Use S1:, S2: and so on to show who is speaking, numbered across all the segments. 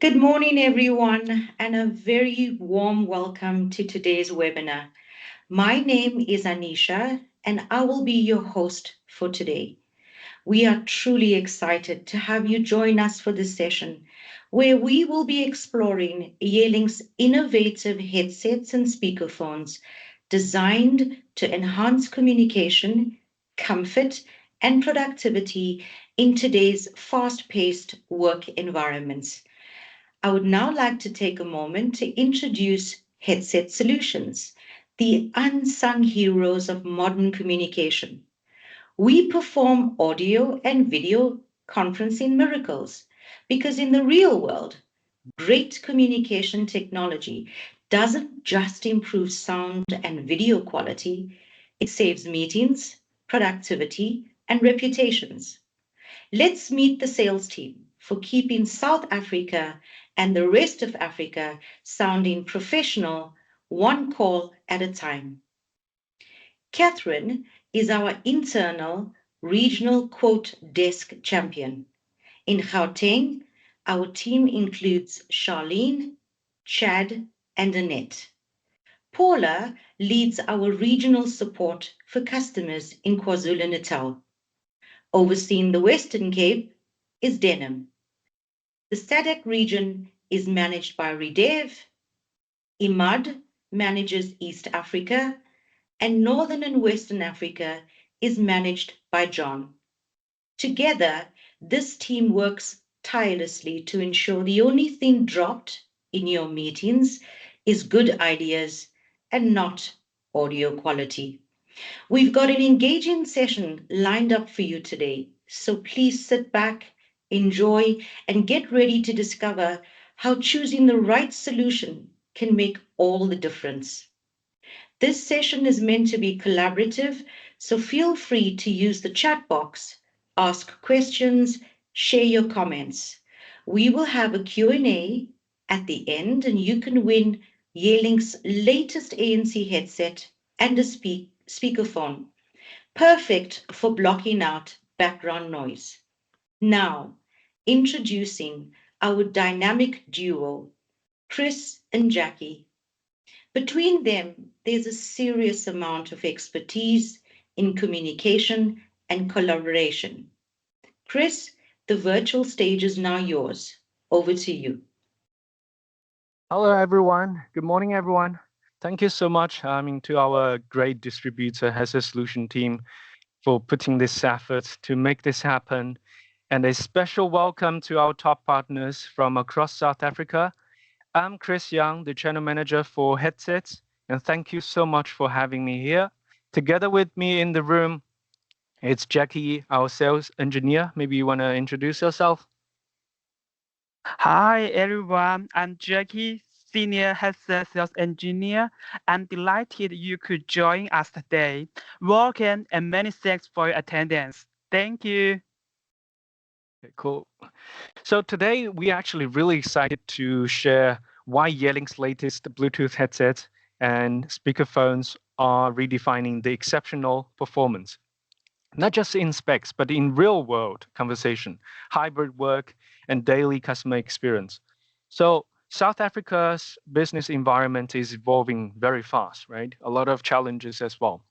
S1: Good morning, everyone, and a very warm welcome to today's webinar. My name is Anisha, and I will be your host for today. We are truly excited to have you join us for this session, where we will be exploring Yealink's innovative headsets and speakerphones designed to enhance communication, comfort, and productivity in today's fast-paced work environments. I would now like to take a moment to introduce Headset Solutions, the unsung heroes of modern communication. We perform audio and video conferencing miracles because in the real world, great communication technology doesn't just improve sound and video quality, it saves meetings, productivity, and reputations. Let's meet the sales team for keeping South Africa and the rest of Africa sounding professional, one call at a time. Catherine is our internal regional quote desk champion. In Gauteng, our team includes Charlene, Chad, and Annette. Paula leads our regional support for customers in KwaZulu-Natal. Overseeing the Western Cape is Denham. The SADC region is managed by Redev, Imad manages East Africa, and Northern and Western Africa is managed by John. Together, this team works tirelessly to ensure the only thing dropped in your meetings is good ideas and not audio quality. We've got an engaging session lined up for you today, so please sit back, enjoy, and get ready to discover how choosing the right solution can make all the difference. This session is meant to be collaborative, so feel free to use the chat box, ask questions, share your comments. We will have a Q&A at the end, and you can win Yealink's latest ANC headset and a speakerphone, perfect for blocking out background noise. Now, introducing our dynamic duo, Chris and Jackie. Between them, there's a serious amount of expertise in communication and collaboration. Chris, the virtual stage is now yours. Over to you.
S2: Hello, everyone. Good morning, everyone. Thank you so much to our great distributor as a solution team for putting this effort to make this happen. And a special welcome to our top partners from across South Africa. I'm Chris Young, the channel manager for headsets, and thank you so much for having me here. Together with me in the room, it's Jackie, our sales engineer. Maybe you want to introduce yourself?
S3: Hi everyone, I'm Jackie, Senior Headset Sales Engineer. I'm delighted you could join us today. Welcome and many thanks for your attendance. Thank you.
S2: Okay, cool. So today we're actually really excited to share why Yealink's latest Bluetooth headsets and speakerphones are redefining the exceptional performance, not just in specs, but in real world conversation, hybrid work, and daily customer experience. So South Africa's business environment is evolving very fast, right? A lot of challenges as well.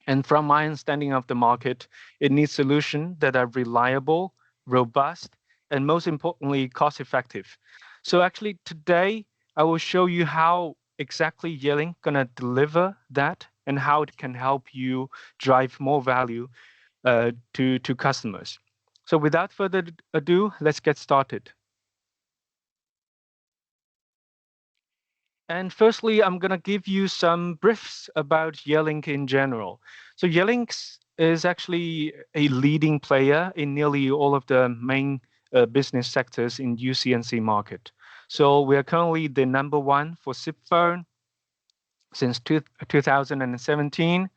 S2: And from my understanding of the market, it needs solutions that are reliable, robust, and most importantly, cost effective. So actually today, I will show you how exactly Yealink gonna deliver that and how it can help you drive more value to customers. So without further ado, let's get started. And firstly, I'm going to give you some briefs about Yealink in general. So Yealink is actually a leading player in nearly all of the main business sectors in UC&C market. So we are currently the number one for SIP phone since 2017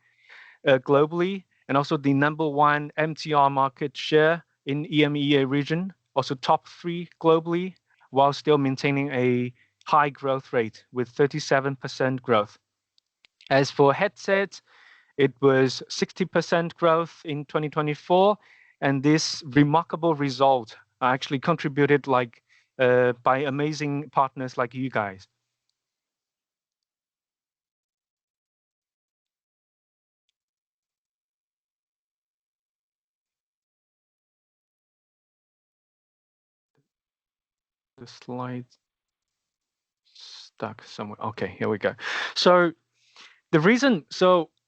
S2: globally, and also the number one MTR market share in EMEA region, also top 3 globally, while still maintaining a high growth rate with 37% growth. As for headsets, it was 60% growth in 2024, and this remarkable result actually contributed like by amazing partners like you guys. The slides stuck somewhere. Okay, here we go. So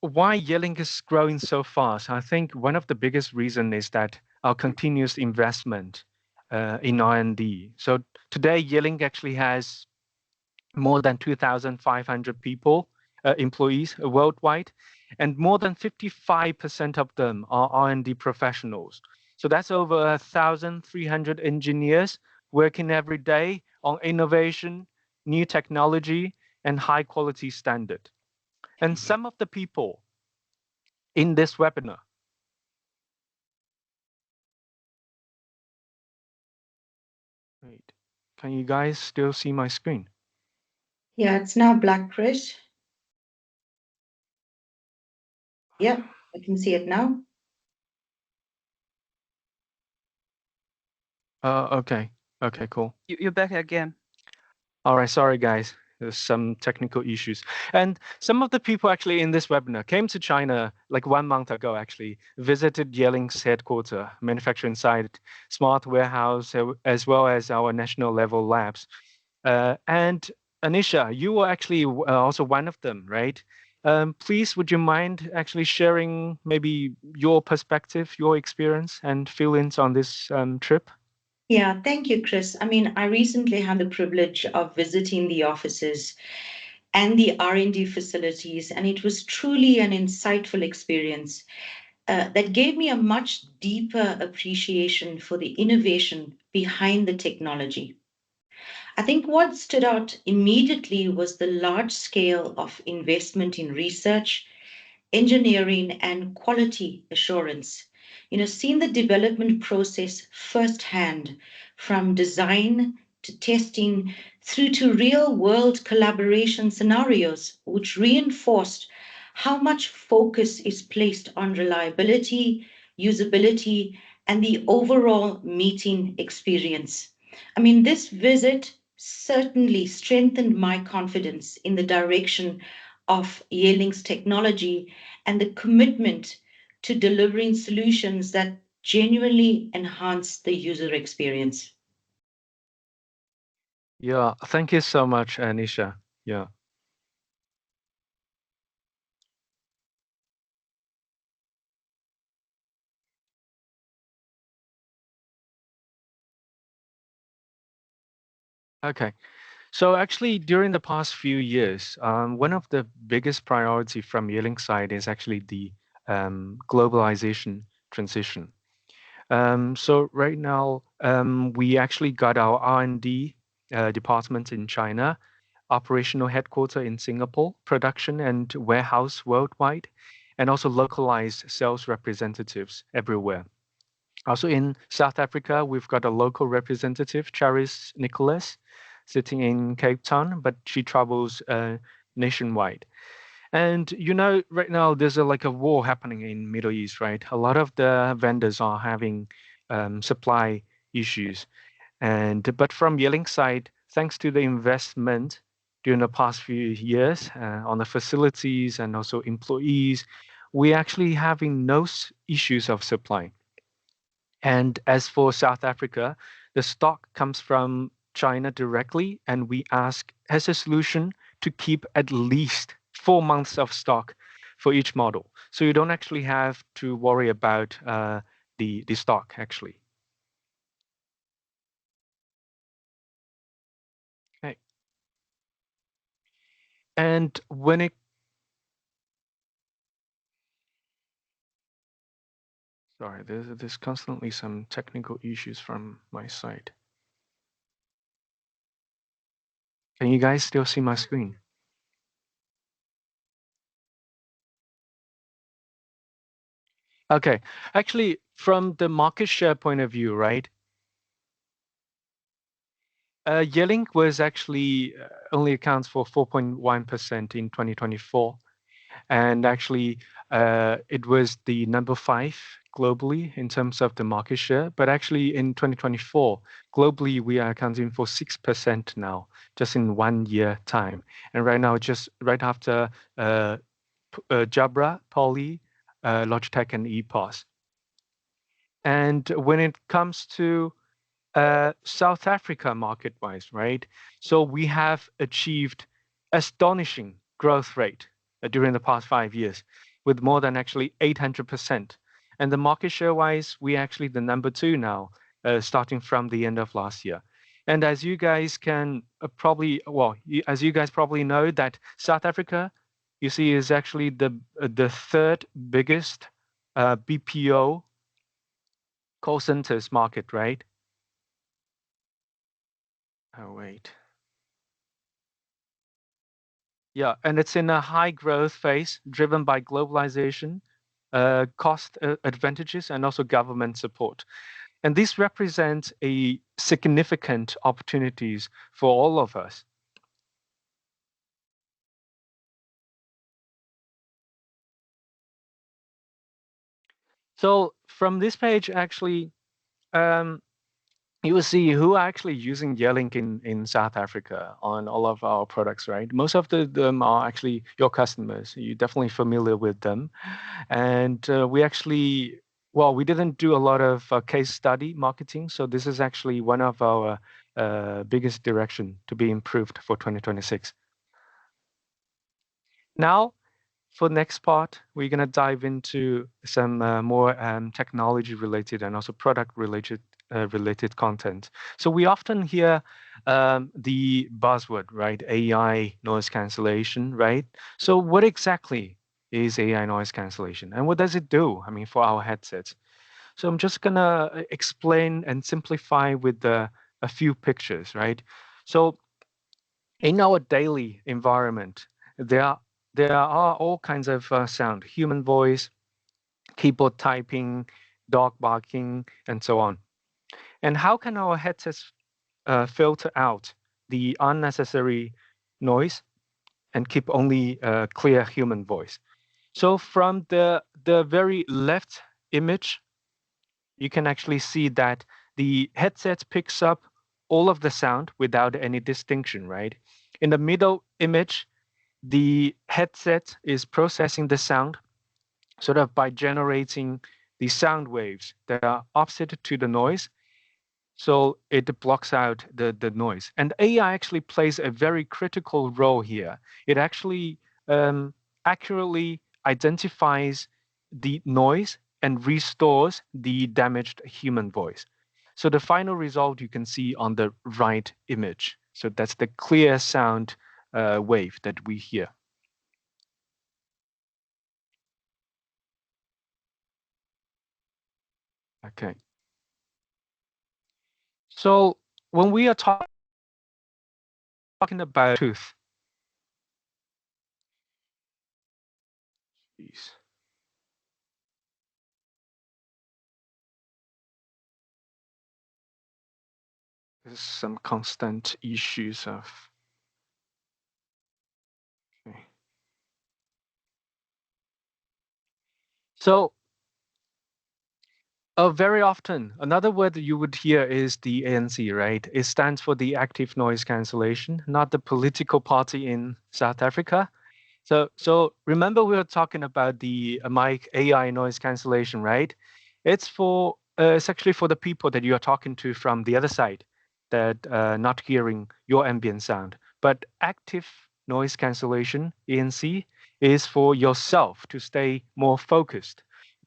S2: why Yealink is growing so fast, I think one of the biggest reason is that our continuous investment in R&D. So today, Yealink actually has more than 2,500 people, employees worldwide, and more than 55% of them are R&D professionals. So that's over 1,300 engineers working every day on innovation, new technology, and high quality standard. And some of the people in this webinar. Wait, can you guys still see my screen?
S1: Yeah, it's now black, Chris. Yeah, I can see it now.
S2: Okay. Okay, cool.
S3: You're back again.
S2: All right, sorry guys. There's some technical issues. And some of the people actually in this webinar came to China like 1 month ago, actually, visited Yealink's headquarters, manufacturing site, smart warehouse, as well as our national level labs. And Anisha, you were actually also one of them, right? Please, would you mind actually sharing maybe your perspective, your experience and feelings on this trip?
S1: Yeah, thank you, Chris. I mean, I recently had the privilege of visiting the offices and the R&D facilities, and it was truly an insightful experience that gave me a much deeper appreciation for the innovation behind the technology. I think what stood out immediately was the large scale of investment in research, engineering, and quality assurance. Seeing the development process firsthand, from design to testing through to real world collaboration scenarios, which reinforced how much focus is placed on reliability, usability, and the overall meeting experience. I mean, this visit certainly strengthened my confidence in the direction of Yealink's technology and the commitment to delivering solutions that genuinely enhance the user experience.
S2: Yeah, thank you so much, Anisha. Yeah. Okay. So actually, during the past few years, one of the biggest priority from Yealink side is actually the globalization transition. So right now, we actually got our R&D department in China, operational headquarters in Singapore, production and warehouse worldwide, and also localized sales representatives everywhere. Also in South Africa, we've got a local representative, Charis Nicholas, sitting in Cape Town, but she travels nationwide. And right now there's like a war happening in Middle East, right? A lot of the vendors are having supply issues, but from Yealink side, thanks to the investment during the past few years on the facilities and also employees, we actually having no issues of supply. And as for South Africa, the stock comes from China directly, and we ask as a solution to keep at least 4 months of stock for each model. So you don't actually have to worry about the stock actually. Okay. And when it Sorry, there's constantly some technical issues from my side. Can you guys still see my screen? Okay, actually, from the market share point of view, right? Yealink was actually only accounts for 4.1% in 2024, and actually, it was the number 5 globally in terms of the market share, but actually in 2024, globally we are accounting for 6% now, just in 1 year time. And right now, just right after Jabra, Poly, Logitech, and EPOS. And when it comes to South Africa market-wise, right? So we have achieved astonishing growth rate during the past 5 years, with more than actually 800%. And the market share-wise, we actually the number 2 now, starting from the end of last year. And as you guys can as you guys probably know, that South Africa, you see, is actually the third biggest BPO call centers market, right? Oh, wait. Yeah, and it's in a high growth phase driven by globalization, cost advantages, and also government support. And this represents a significant opportunities for all of us. So from this page, actually, you will see who are actually using Yealink in South Africa on all of our products, right? Most of them are actually your customers. You're definitely familiar with them. And we actually, we didn't do a lot of case study marketing. So this is actually one of our biggest direction to be improved for 2026. Now, for next part, we're going to dive into some more technology related and also product related content. So we often hear the buzzword, right? AI noise cancellation, right? So what exactly is AI noise cancellation, and what does it do? I mean, for our headsets. So I'm just gonna explain and simplify with a few pictures, right? So in our daily environment, there are all kinds of sound, human voice, keyboard typing, dog barking, and so on. And how can our headsets filter out the unnecessary noise and keep only clear human voice? So from the very left image, you can actually see that the headset picks up all of the sound without any distinction, right? In the middle image, the headset is processing the sound sort of by generating the sound waves that are opposite to the noise. So it blocks out the noise. And AI actually plays a very critical role here. It actually accurately identifies the noise and restores the damaged human voice. So the final result you can see on the right image. So that's the clear sound wave that we hear. Okay. So when we are talking about tooth, geez, there's some constant issues of. Okay. So very often, another word that you would hear is the ANC, right? It stands for the active noise cancellation, not the political party in South Africa. So remember we were talking about the mic AI noise cancellation, right? It's actually for the people that you are talking to from the other side that not hearing your ambient sound. But active noise cancellation, ANC, is for yourself to stay more focused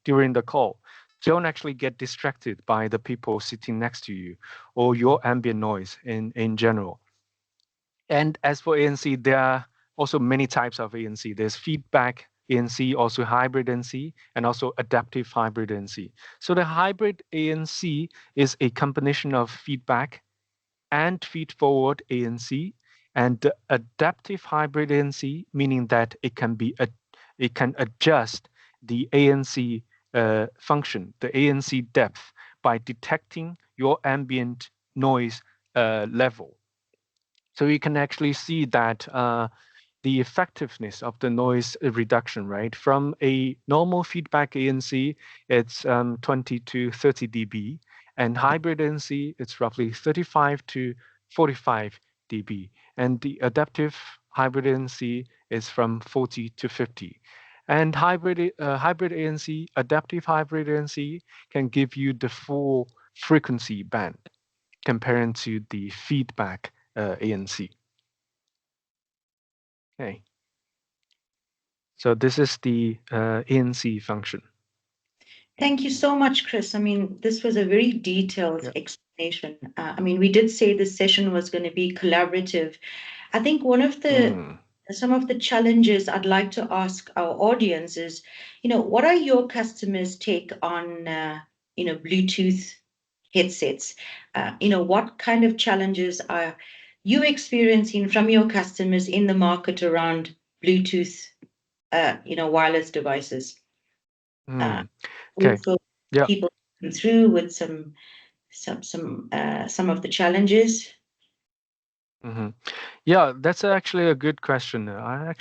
S2: during the call. Don't actually get distracted by the people sitting next to you or your ambient noise in general. And as for ANC, there are also many types of ANC. There's feedback ANC, also hybrid ANC, and also adaptive hybrid ANC. So the hybrid ANC is a combination of feedback and feed-forward ANC, and the adaptive hybrid ANC, meaning that it can adjust the ANC function, the ANC depth, by detecting your ambient noise level. So you can actually see that the effectiveness of the noise reduction, right? From a normal feedback ANC, it's 20 to 30 dB, and hybrid ANC, it's roughly 35 to 45 dB, and the adaptive hybrid ANC is from 40 to 50. And hybrid ANC, adaptive hybrid ANC, can give you the full frequency band comparing to the feedback ANC. Okay. So this is the ANC function.
S1: Thank you so much, Chris. I mean, this was a very detailed
S2: Yeah.
S1: explanation. I mean, we did say this session was going to be collaborative. I think one of some of the challenges I'd like to ask our audience is, what are your customers' take on, Bluetooth headsets? What kind of challenges are you experiencing from your customers in the market around Bluetooth, wireless devices?
S2: Okay.
S1: Also,
S2: Yeah.
S1: people come through with some of the challenges.
S2: Yeah, that's actually a good question. I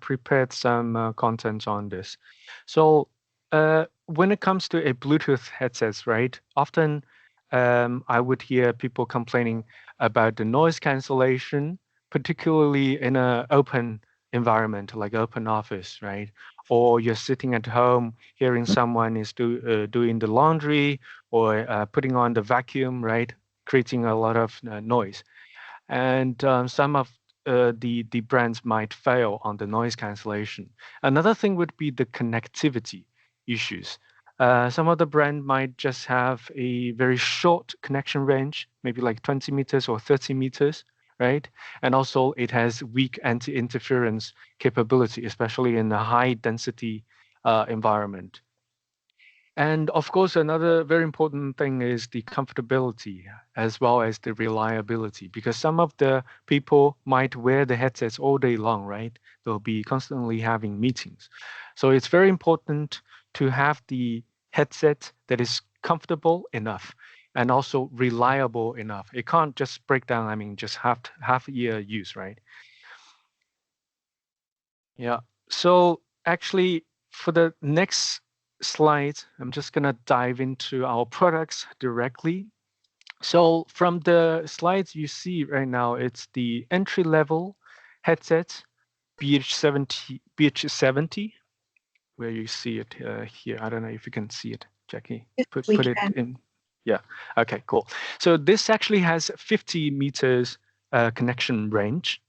S2: prepared some content on this. So when it comes to a Bluetooth headsets, right? Often I would hear people complaining about the noise cancellation, particularly in an open environment like open office, right? Or you're sitting at home hearing someone is doing the laundry or putting on the vacuum, right? Creating a lot of noise. And some of the brands might fail on the noise cancellation. Another thing would be the connectivity issues. Some of the brand might just have a very short connection range, maybe like 20 meters or 30 meters, right? And also it has weak anti-interference capability, especially in a high density environment. And of course, another very important thing is the comfortability as well as the reliability, because some of the people might wear the headsets all day long, right? They'll be constantly having meetings. So it's very important to have the headset that is comfortable enough and also reliable enough. It can't just break down, I mean, just half year use, right? Yeah. So actually, for the next slide, I'm just going to dive into our products directly. So from the slides you see right now, it's the entry-level headset BH70, where you see it here. I don't know if you can see it, Jackie.
S1: Yes,
S2: Put
S1: we
S2: it
S1: can.
S2: in. Yeah. Okay, cool. So this actually has 50 meters connection range,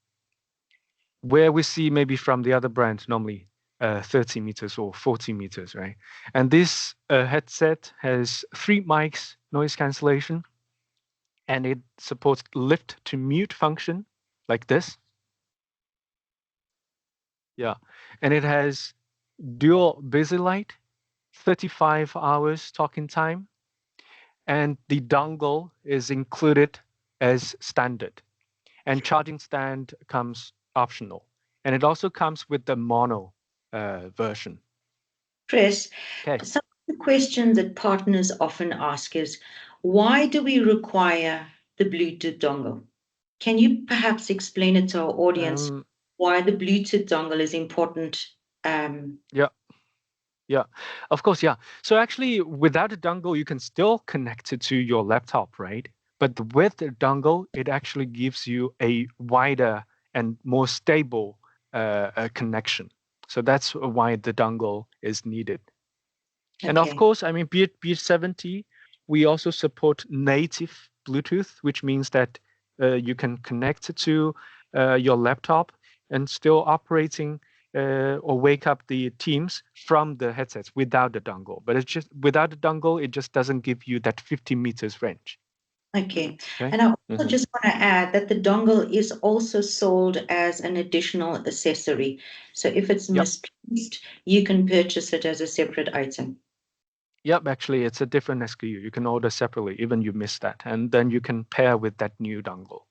S2: where we see maybe from the other brands normally 30 meters or 40 meters, right? And this headset has 3 mics noise cancellation, and it supports lift to mute function like this. Yeah, and it has dual busy light, 35 hours talking time, and the dongle is included as standard, and charging stand comes optional, and it also comes with the mono version.
S1: Chris,
S2: Okay.
S1: some of the questions that partners often ask is, why do we require the Bluetooth dongle? Can you perhaps explain it to our audience why the Bluetooth dongle is important?
S2: Yeah, of course, yeah. So actually, without a dongle, you can still connect it to your laptop, right? But with the dongle, it actually gives you a wider and more stable connection. So that's why the dongle is needed. And of
S1: Okay.
S2: course, I mean, BH70, we also support native Bluetooth, which means that you can connect it to your laptop and still operating or wake up the Teams from the headsets without the dongle. But it's just without the dongle, it just doesn't give you that 50 meters range.
S1: Okay. And I also just want to add that the dongle is also sold as an additional accessory. So if it's misplaced, you can purchase it as a separate item.
S2: Yep, actually, it's a different SKU. You can order separately, even you miss that. And then you can pair with that new dongle.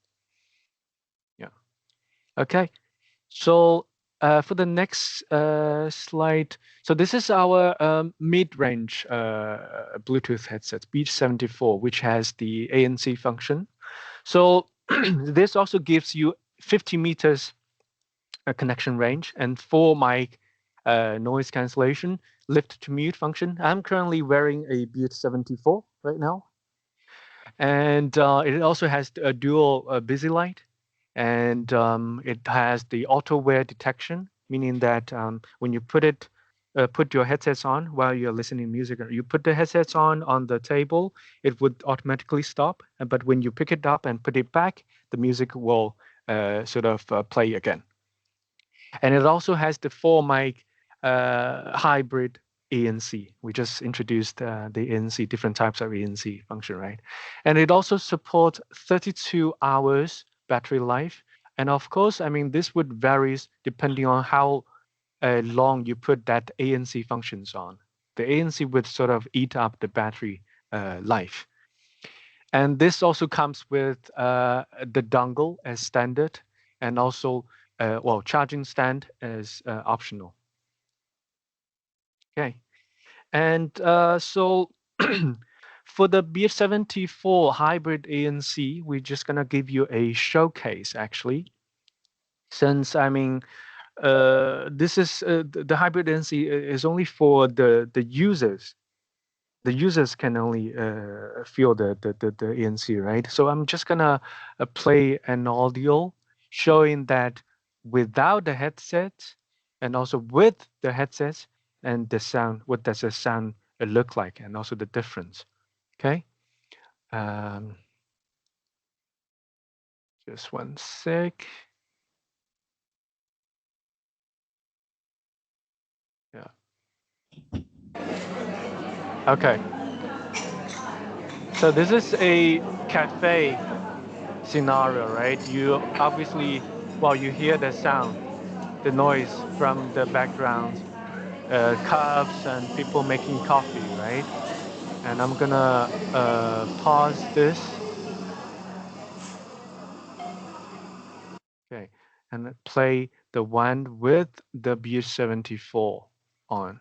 S2: Yeah. Okay. So for the next slide, so this is our mid-range Bluetooth headset, BH74, which has the ANC function. So this also gives you 50 meters connection range, and 4 mic noise cancellation, lift to mute function. I'm currently wearing a Beard 74 right now. And it also has a dual busy light, and it has the auto wear detection, meaning that when you put your headsets on while you're listening to music, or you put the headsets on the table, it would automatically stop. But when you pick it up and put it back, the music will sort of play again. And it also has the 4 mic hybrid ANC. We just introduced the ANC, different types of ANC function, right? And it also supports 32 hours battery life. And of course, I mean, this would varies depending on how long you put that ANC functions on. The ANC would sort of eat up the battery life. And this also comes with the dongle as standard, and also, well, charging stand as optional. Okay. And so for the B74 hybrid ANC, we're just going to give you a showcase, actually. Since, I mean, this is the hybrid ANC is only for the users. The users can only feel the ANC, right? So I'm just going to play an audio showing that without the headset and also with the headsets, and the sound, what does the sound look like, and also the difference. Okay. Just one sec. Yeah. Okay. So this is a cafe scenario, right? You obviously, well, you hear the sound, the noise from the background, cups and people making coffee, right? And I'm gonna pause this. Okay, and play the one with the B74 on.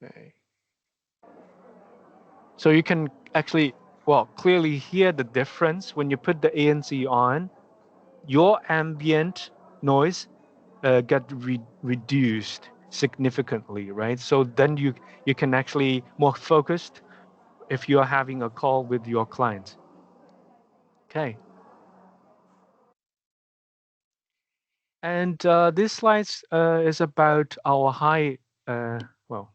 S2: Okay. So you can actually, well, clearly hear the difference when you put the ANC on. Your ambient noise get reduced significantly, right? So then you can actually more focused if you are having a call with your client. Okay. And this slide is about our high, well,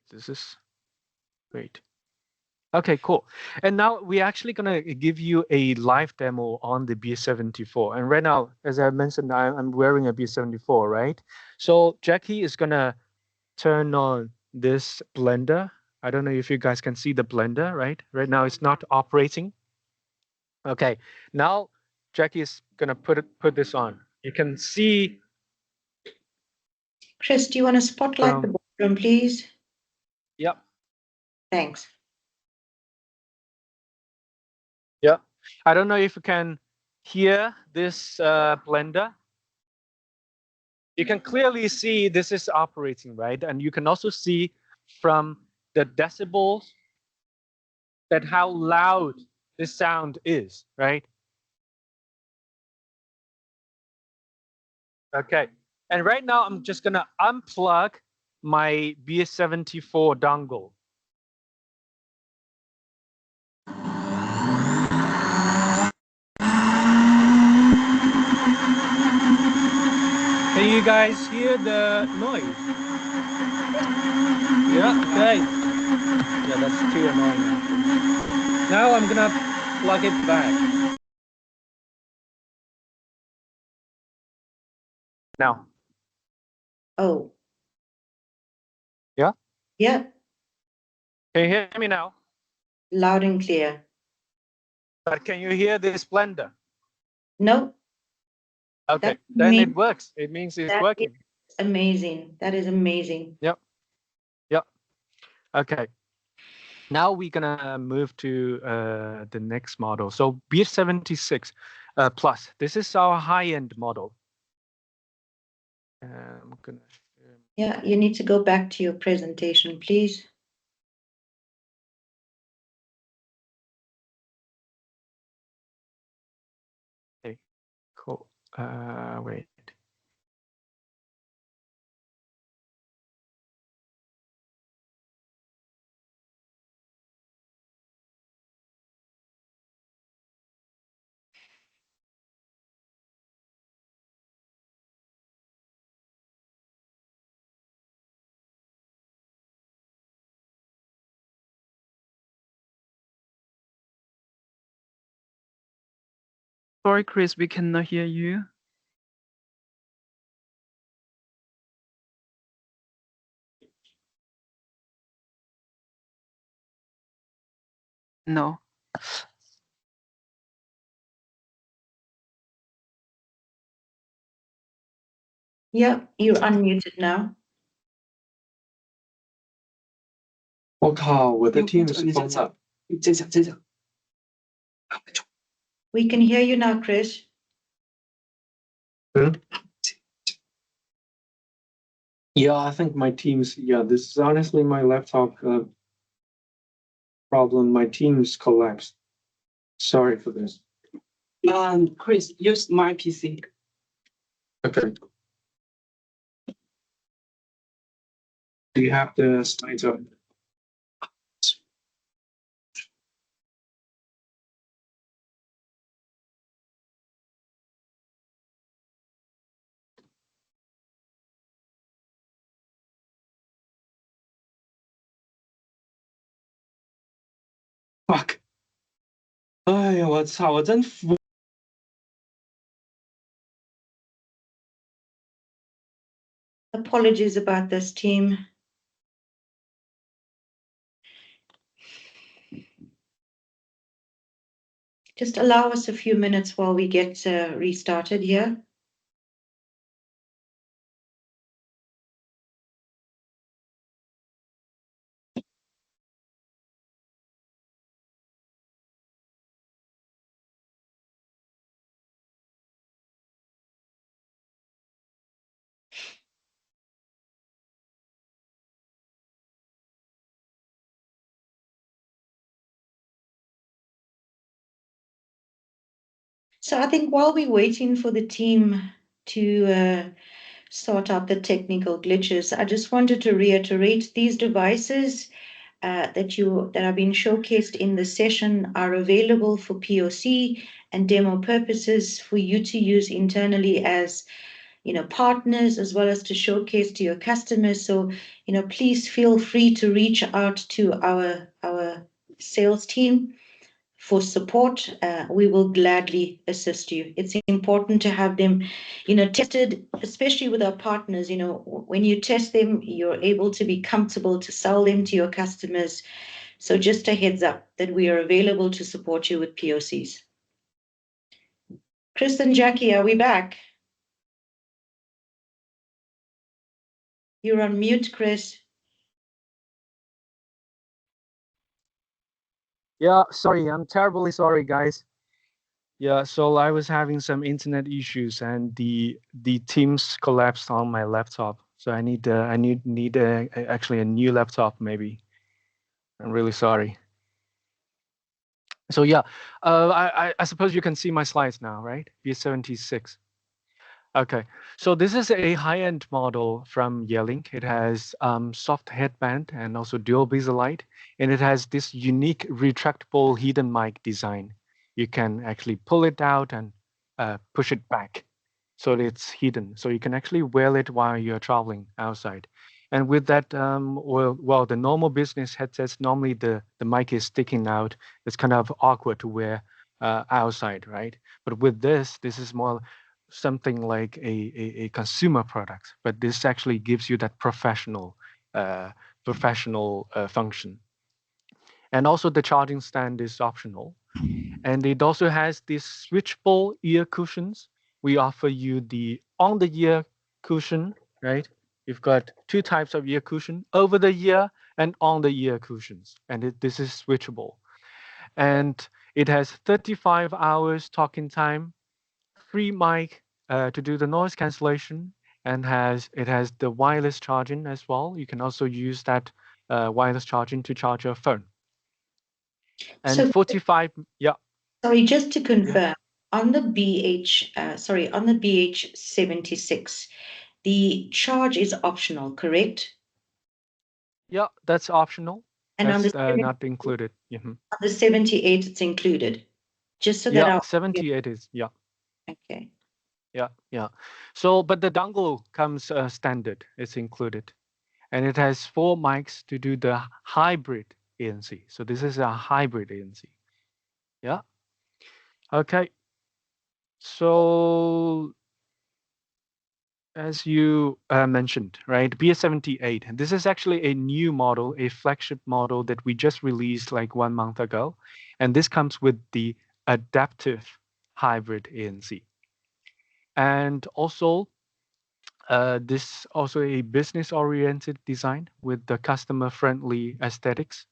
S2: this is great. Okay, cool. And now we're actually going to give you a live demo on the B74. And right now, as I mentioned, I'm wearing a B74, right? So Jackie is going to turn on this blender. I don't know if you guys can see the blender, right? Right now it's not operating. Okay, now Jackie is going to put this on. You can see.
S1: Chris, do you want to spotlight the boardroom, please?
S2: Yep.
S1: Thanks.
S2: Yeah. I don't know if you can hear this blender. You can clearly see this is operating, right? And you can also see from the decibels that how loud this sound is, right? Okay. And right now, I'm just going to unplug my BS74 dongle. Can you guys hear the noise? Yeah, okay. Yeah, that's too annoying. Now I'm going to plug it back. Now.
S1: Oh.
S2: Yeah?
S1: Yeah.
S2: Can you hear me now?
S1: Loud and clear.
S2: But can you hear this blender?
S1: No.
S2: Okay, then it works. It means it's working.
S1: Amazing. That is amazing.
S2: Yep. Yep. Okay. Now we're gonna move to the next model. So B76 Plus. This is our high-end model. I'm gonna.
S1: Yeah, you need to go back to your presentation, please.
S2: Cool. Wait.
S3: Sorry, Chris, we cannot hear you. No.
S1: Yeah, you're unmuted now.
S4: 我靠，我的 Teams 疯了！接着。
S1: We can hear you now, Chris.
S4: Yeah, I think my Teams. Yeah, this is honestly my laptop problem. My Teams collapsed. Sorry for this.
S5: Chris, use my PC.
S4: Okay. Do you have the slides up? Fuck！ 哎呀，我操！我真服。
S1: Apologies about this, team. Just allow us a few minutes while we get restarted here. So I think while we're waiting for the team to sort out the technical glitches, I just wanted to reiterate these devices that have been showcased in the session are available for POC and demo purposes for you to use internally as partners, as well as to showcase to your customers. So please feel free to reach out to our sales team for support. We will gladly assist you. It's important to have them, tested, especially with our partners. When you test them, you're able to be comfortable to sell them to your customers. So just a heads up that we are available to support you with POCs. Chris and Jackie, are we back? You're on mute, Chris.
S2: Yeah, sorry. I'm terribly sorry, guys. Yeah, so I was having some internet issues and the Teams collapsed on my laptop. So I need actually a new laptop maybe. I'm really sorry. So yeah, I suppose you can see my slides now, right? B76. Okay, so this is a high-end model from Yealink. It has soft headband and also dual bezel light, and it has this unique retractable hidden mic design. You can actually pull it out and push it back, so it's hidden. So you can actually wear it while you're traveling outside. And with that, well, the normal business headsets, normally the mic is sticking out. It's kind of awkward to wear outside, right? But with this is more something like a consumer product, but this actually gives you that professional function. And also the charging stand is optional. And it also has these switchable ear cushions. We offer you the on the ear cushion, right? You've got two types of ear cushion, over the ear and on the ear cushions. And this is switchable. And it has 35 hours talking time, free mic to do the noise cancellation, and it has the wireless charging as well. You can also use that wireless charging to charge your phone. And
S1: So,
S2: 45, yeah.
S1: sorry, just to confirm, on the BH76, the charge is optional, correct?
S2: Yeah, that's optional.
S1: And on
S2: That's
S1: the
S2: not included.
S1: on the 78, it's included. Just so that
S2: Yeah,
S1: our
S2: 78 is, yeah.
S1: okay.
S2: Yeah. So, but the dongle comes standard, it's included. And it has 4 mics to do the hybrid ANC. So this is a hybrid ANC. Yeah. Okay. So as you mentioned, right, BS78, and this is actually a new model, a flagship model that we just released like 1 month ago. And this comes with the adaptive hybrid ANC. And also, this also a business-oriented design with the customer-friendly aesthetics.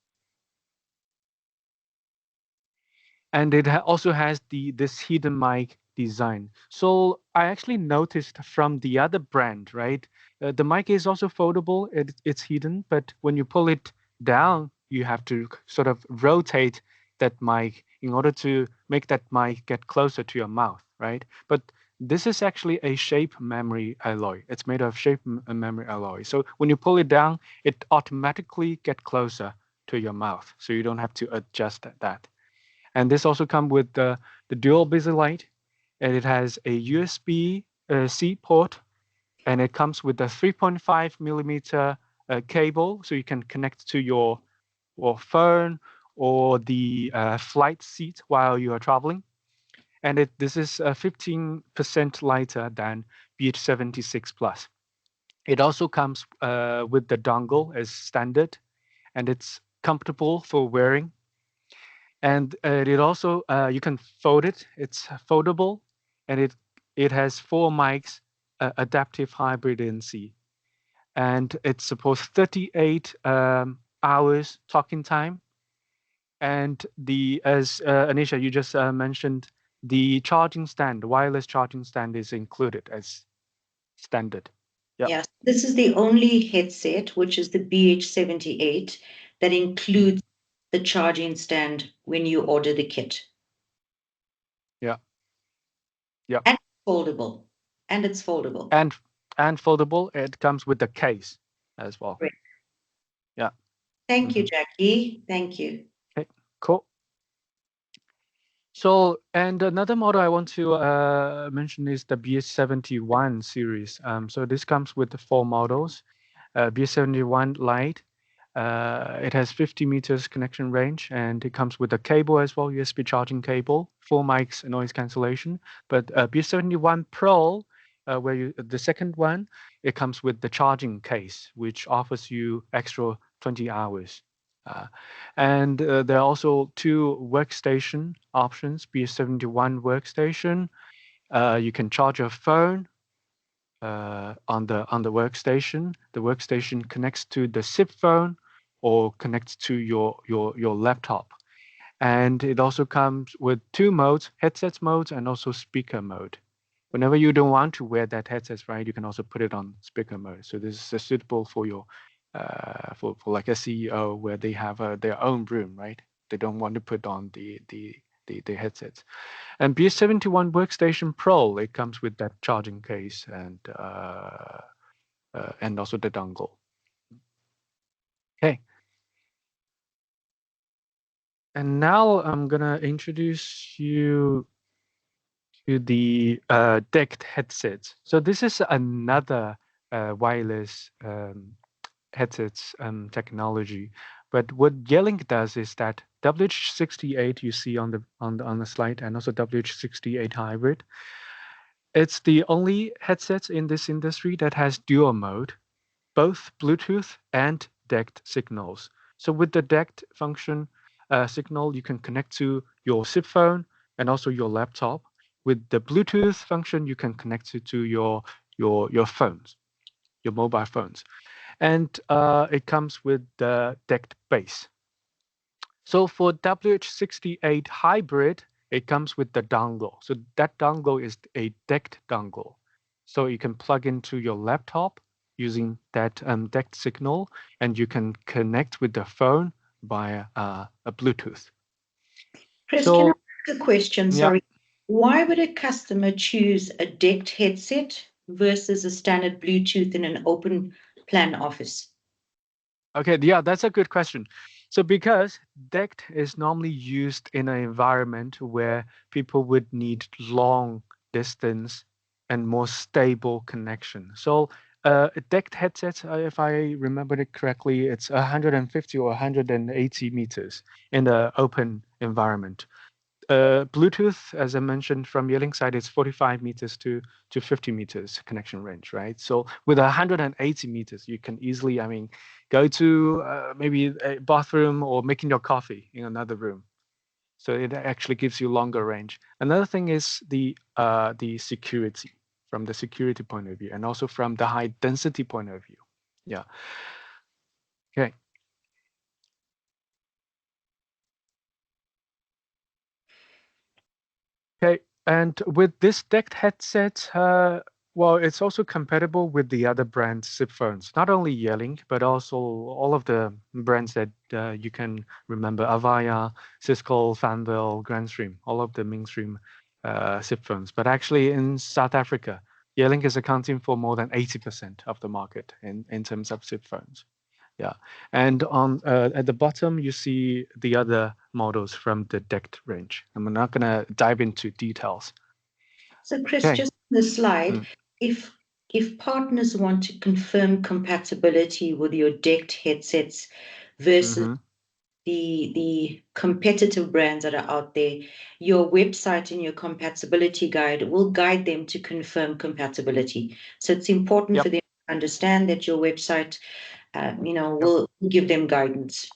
S2: And it also has this hidden mic design. So I actually noticed from the other brand, right? The mic is also foldable. It's hidden, but when you pull it down, you have to sort of rotate that mic in order to make that mic get closer to your mouth, right? But this is actually a shape memory alloy. It's made of shape memory alloy. So when you pull it down, it automatically get closer to your mouth. So you don't have to adjust that. And this also comes with the dual busy light, and it has a USB C port, and it comes with a 3.5 millimeter cable, so you can connect to your phone or the flight seat while you are traveling. And this is 15% lighter than BH76 Plus. It also comes with the dongle as standard, and it's comfortable for wearing. And it also you can fold it. It's foldable, and it has 4 mics, adaptive hybrid ANC, and it supports 38 hours talking time. And as Anisha, you just mentioned, the charging stand, wireless charging stand, is included as standard. Yeah.
S1: Yes, this is the only headset, which is the BH78, that includes the charging stand when you order the kit.
S2: Yeah. Yeah.
S1: And foldable. And it's foldable.
S2: And foldable. It comes with the case as well.
S1: Great.
S2: Yeah.
S1: Thank you, Jackie. Thank you.
S2: Okay. Cool. So, and another model I want to mention is the BS71 series. So this comes with the 4 models. BS71 Lite. It has 50 meters connection range, and it comes with a cable as well, USB charging cable, 4 mics, noise cancellation. But BS71 Pro, the second one, it comes with the charging case, which offers you extra 20 hours. And there are also 2 workstation options, BS71 workstation. You can charge your phone on the workstation. The workstation connects to the SIP phone or connects to your laptop. And it also comes with 2 modes, headset mode and also speaker mode. Whenever you don't want to wear that headset, right, you can also put it on speaker mode. So this is suitable for your for like a CEO where they have their own room, right? They don't want to put on the headsets. And BS71 Workstation Pro, it comes with that charging case and also the dongle. Okay. And now I'm gonna introduce you to the decked headsets. So this is another wireless headsets technology. But what Yealink does is that WH68 you see on the slide, and also WH68 hybrid, it's the only headset in this industry that has dual mode, both Bluetooth and DECT signals. So with the DECT function signal, you can connect to your SIP phone and also your laptop. With the Bluetooth function, you can connect it to your phones, your mobile phones. And it comes with the DECT base. So for WH68 hybrid, it comes with the dongle. So that dongle is a DECT dongle. So you can plug into your laptop using that DECT signal, and you can connect with the phone via a Bluetooth.
S1: Chris,
S2: So,
S1: can I ask a question?
S2: yeah.
S1: Sorry. Why would a customer choose a decked headset versus a standard Bluetooth in an open plan office?
S2: Okay, yeah, that's a good question. So because DECT is normally used in an environment where people would need long distance and more stable connection. So a DECT headset, if I remember it correctly, it's 150 or 180 meters in the open environment. Bluetooth, as I mentioned from Yealink side, it's 45 meters to 50 meters connection range, right? So with 180 meters, you can easily, I mean, go to maybe a bathroom or making your coffee in another room. So it actually gives you longer range. Another thing is the security, from the security point of view, and also from the high density point of view. Yeah. Okay. Okay, and with this decked headset, well, it's also compatible with the other brand SIP phones, not only Yealink, but also all of the brands that you can remember, Avaya, Cisco, Fanville, Grandstream, all of the mainstream SIP phones. But actually in South Africa, Yealink is accounting for more than 80% of the market in terms of SIP phones. Yeah, and on at the bottom you see the other models from the decked range. I'm not gonna dive into details.
S1: So, Chris,
S2: Okay.
S1: just on the slide,
S2: Mm.
S1: if partners want to confirm compatibility with your decked headsets versus
S2: Mm-hmm.
S1: the competitive brands that are out there, your website and your compatibility guide will guide them to confirm compatibility. So it's important
S2: Yep.
S1: for them to understand that your website,
S2: Yep.
S1: will give them guidance.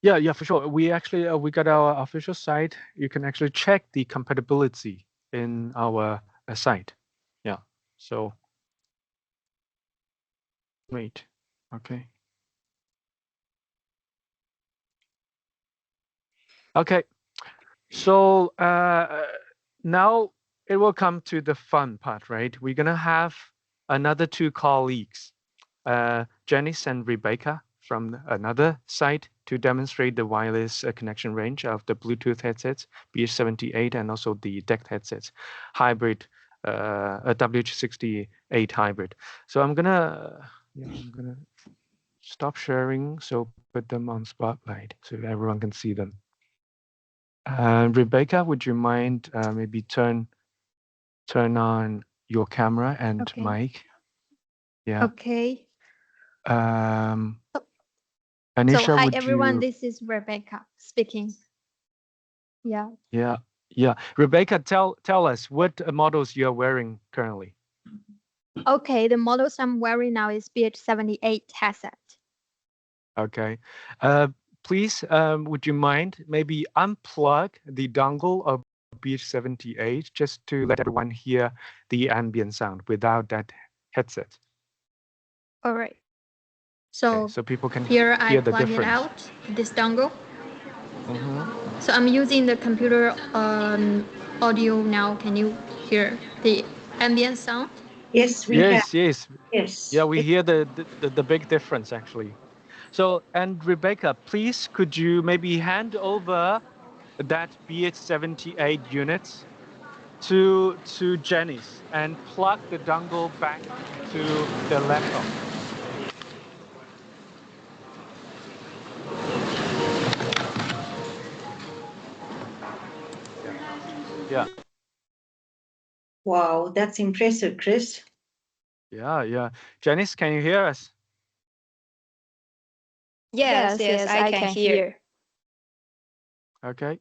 S2: Yeah, for sure. We actually we got our official site. You can actually check the compatibility in our site. Yeah. So wait. Okay. Okay. So now it will come to the fun part, right? We're gonna have another two colleagues, Janice and Rebecca, from another site to demonstrate the wireless connection range of the Bluetooth headsets, BH78, and also the DECT headsets, hybrid, a WH68 hybrid. So I'm gonna stop sharing. So put them on spotlight so everyone can see them. Rebecca, would you mind maybe turn on your camera and
S6: Okay.
S2: mic? Yeah.
S6: Okay.
S2: Um,
S6: So
S2: Anisha,
S6: hi
S2: would
S6: everyone,
S2: you?
S6: this is Rebecca speaking. Yeah.
S2: Yeah. Rebecca, tell us what models you're wearing currently.
S6: Okay, the models I'm wearing now is BH78 headset.
S2: Okay. Please, would you mind maybe unplug the dongle of BH78 just to let everyone hear the ambient sound without that headset?
S6: All right.
S2: Okay,
S6: So
S2: so people can
S6: here I
S2: hear the
S6: plug it
S2: difference.
S6: out, this dongle.
S2: Mm-hmm.
S6: So I'm using the computer audio now. Can you hear the ambient sound?
S1: Yes, we have.
S2: Yes.
S1: Yes.
S2: Yeah, we hear the big difference actually. So, and Rebecca, please could you maybe hand over that BH78 unit to Janice and plug the dongle back to the laptop. Yeah. Yeah.
S1: Wow, that's impressive, Chris.
S2: Yeah. Janice, can you hear us?
S6: Yes, I can hear.
S2: Okay.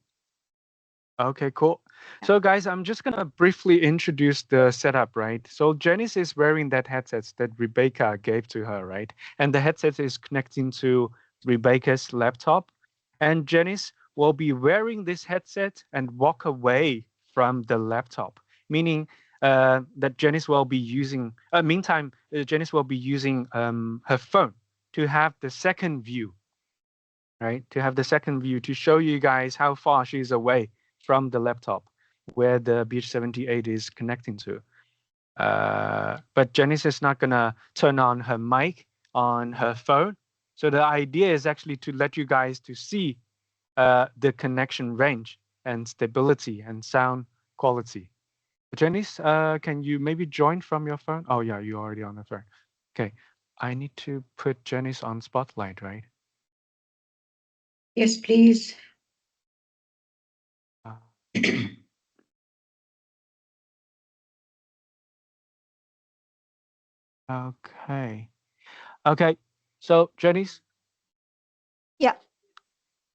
S2: Okay, cool. So guys, I'm just gonna briefly introduce the setup, right? So Janice is wearing that headset that Rebecca gave to her, right? And the headset is connecting to Rebecca's laptop. And Janice will be wearing this headset and walk away from the laptop, meaning that Janice will be using, meantime, Janice will be using her phone to have the second view, right? To have the second view to show you guys how far she's away from the laptop where the BH78 is connecting to. But Janice is not gonna turn on her mic on her phone. So the idea is actually to let you guys to see the connection range and stability and sound quality. Janice, can you maybe join from your phone? Oh yeah, you're already on the phone. Okay, I need to put Janice on spotlight, right?
S1: Yes, please.
S2: Uh, okay. Okay. So Janice.
S6: Yeah.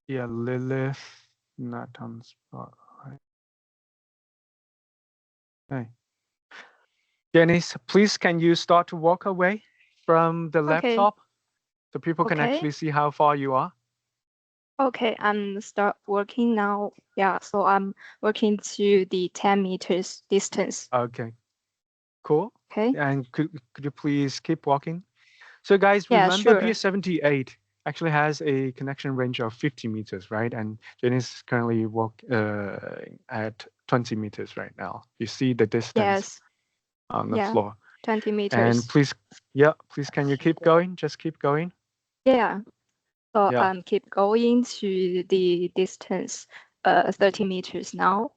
S2: Yeah, Lilith, not on spotlight. Okay. Janice, please can you start to walk away from the
S6: Okay.
S2: laptop so people can
S6: Okay.
S2: actually see how far you are?
S6: Okay, I'm start working now. Yeah, so I'm working to the 10 meters distance.
S2: Okay. Cool.
S6: Okay.
S2: And could you please keep walking? So guys,
S6: Yeah,
S2: remember
S6: sure.
S2: PS78 actually has a connection range of 50 meters, right? And Janice currently at 20 meters right now. You see the distance
S6: Yes.
S2: on the
S6: Yeah,
S2: floor.
S6: 20
S2: And
S6: meters.
S2: please, please can you keep going? Just keep going.
S6: Yeah. So
S2: Yeah.
S6: keep going to the distance, 30 meters now.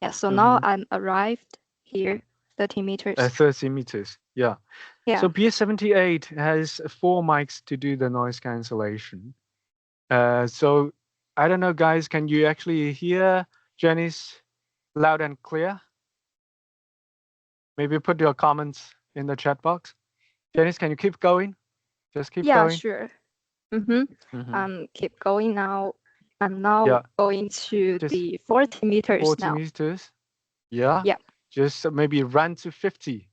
S6: Yeah, so now I'm arrived here, 30 meters.
S2: 30 meters. Yeah.
S6: Yeah.
S2: So PS78 has 4 mics to do the noise cancellation. So I don't know, guys, can you actually hear Janice loud and clear? Maybe put your comments in the chat box. Janice, can you keep going? Just keep
S6: Yeah,
S2: going.
S6: sure. Keep going now. I'm now
S2: Yeah.
S6: going to
S2: Just
S6: the 40 meters
S2: 40
S6: now.
S2: meters. Yeah.
S6: Yeah.
S2: Just maybe run to 50.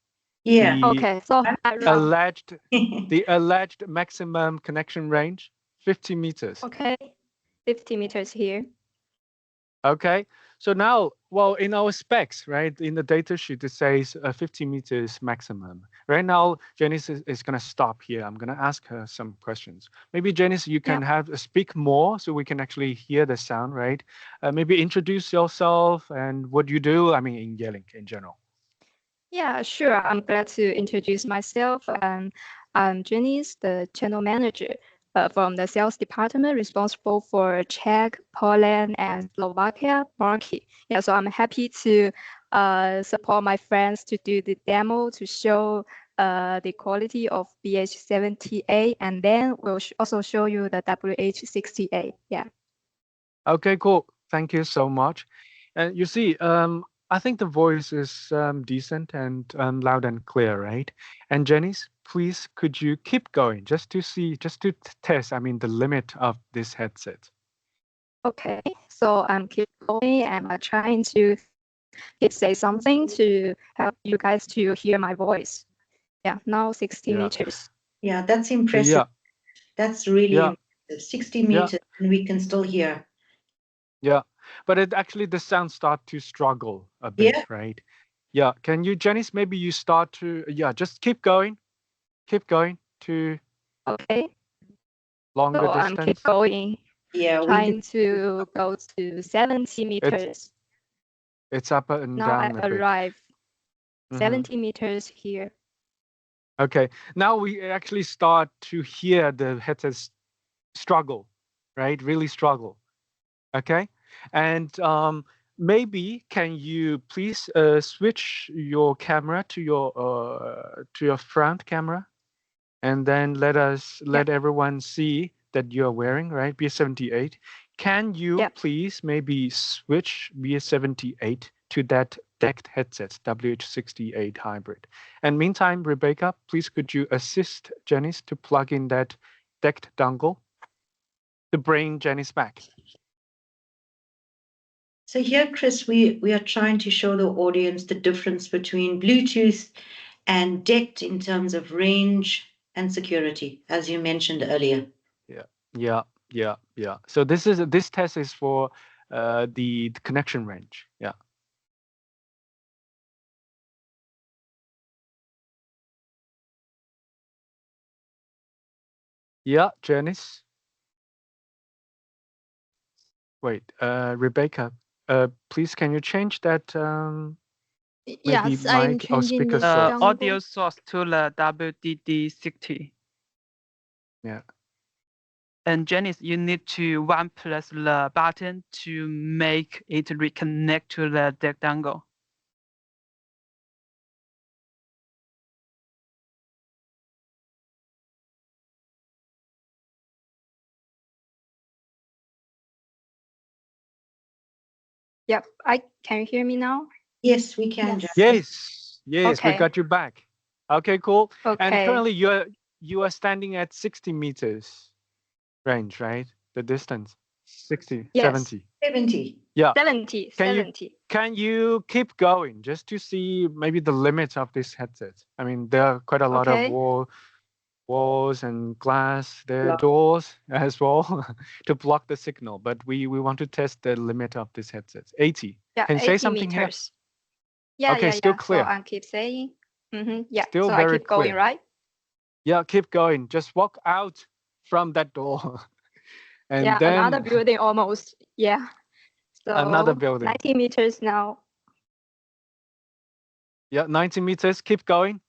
S1: Yeah.
S2: The
S6: Okay, so I run.
S2: the alleged maximum connection range, 50 meters.
S6: Okay, 50 meters here.
S2: Okay. So now, well, in our specs, right, in the data sheet, it says 50 meters maximum. Right now, Janice is going to stop here. I'm going to ask her some questions. Maybe, Janice, you can speak more so we can actually hear the sound, right? Maybe introduce yourself and what you do, I mean, in Yealink in general.
S6: Yeah, sure. I'm glad to introduce myself. I'm Janice, the channel manager from the sales department responsible for Czech, Poland, and Slovakia market. Yeah, so I'm happy to support my friends to do the demo to show the quality of BH78, and then we'll also show you the WH68. Yeah.
S2: Okay, cool. Thank you so much. And you see, I think the voice is decent and loud and clear, right? And Janice, please, could you keep going just to see, just to test, I mean, the limit of this headset?
S6: Okay, so I'm keep going and I'm trying to keep say something to help you guys to hear my voice. Yeah, now 60 meters.
S1: Yeah, that's impressive.
S2: Yeah.
S1: That's really impressive. 60 meters and we can still hear.
S2: Yeah, but it actually, the sound start to struggle a bit, right? Yeah, can you, Janice, maybe you start to, just keep going to
S6: Okay.
S2: longer
S6: So
S2: distance.
S6: I'm keep going.
S1: Yeah,
S6: trying to go to 70 meters.
S2: It's up and
S6: now
S2: down
S6: I
S2: a bit.
S6: arrive 70 meters here.
S2: Okay, now we actually start to hear the headsets struggle, right? Really struggle. Okay, and maybe can you please switch your camera to your front camera, and then let everyone see that you're wearing, right, BS78. Can you please maybe switch BS78 to that decked headset, WH68 hybrid? And meantime, Rebecca, please could you assist Janice to plug in that decked dongle to bring Janice back?
S1: So here, Chris, we are trying to show the audience the difference between Bluetooth and decked in terms of range and security, as you mentioned earlier.
S2: Yeah. So this test is for the connection range. Yeah. Yeah, Janice. Wait, Rebecca, please can you change that maybe
S6: Yes, I'm
S2: mic or
S6: changing
S2: speaker
S6: the
S2: source?
S3: Audio source to the WDD60.
S2: Yeah.
S3: And Janice, you need to press the button to make it reconnect to the deck dongle.
S6: Yep. Can you hear me now?
S1: Yes, we can,
S6: Yes.
S1: Jackie.
S2: Yes, we
S6: Okay.
S2: got you back. Okay, cool. And
S6: Okay.
S2: currently you are standing at 60 meters range, right? The distance, 60,
S6: Yes.
S2: 70.
S1: 70.
S2: Yeah.
S6: 70.
S2: Can you
S6: 70.
S2: can you keep going just to see maybe the limits of this headset? I mean, there are quite a lot of
S6: Okay.
S2: walls and glass, there are doors as well to block the signal. But we want to test the limit of this headset. 80.
S6: Yeah,
S2: Can you say
S6: 80
S2: something here?
S6: meters. Yeah,
S2: Okay,
S6: yeah,
S2: still
S6: yeah.
S2: clear.
S6: So I keep saying. Yeah.
S2: Still
S6: So I
S2: very
S6: keep going,
S2: clear.
S6: right?
S2: Yeah, keep going. Just walk out from that door. And
S6: Yeah,
S2: then
S6: another building almost. Yeah. So
S2: another building.
S6: 90 meters now.
S2: Yeah, 90 meters. Keep going.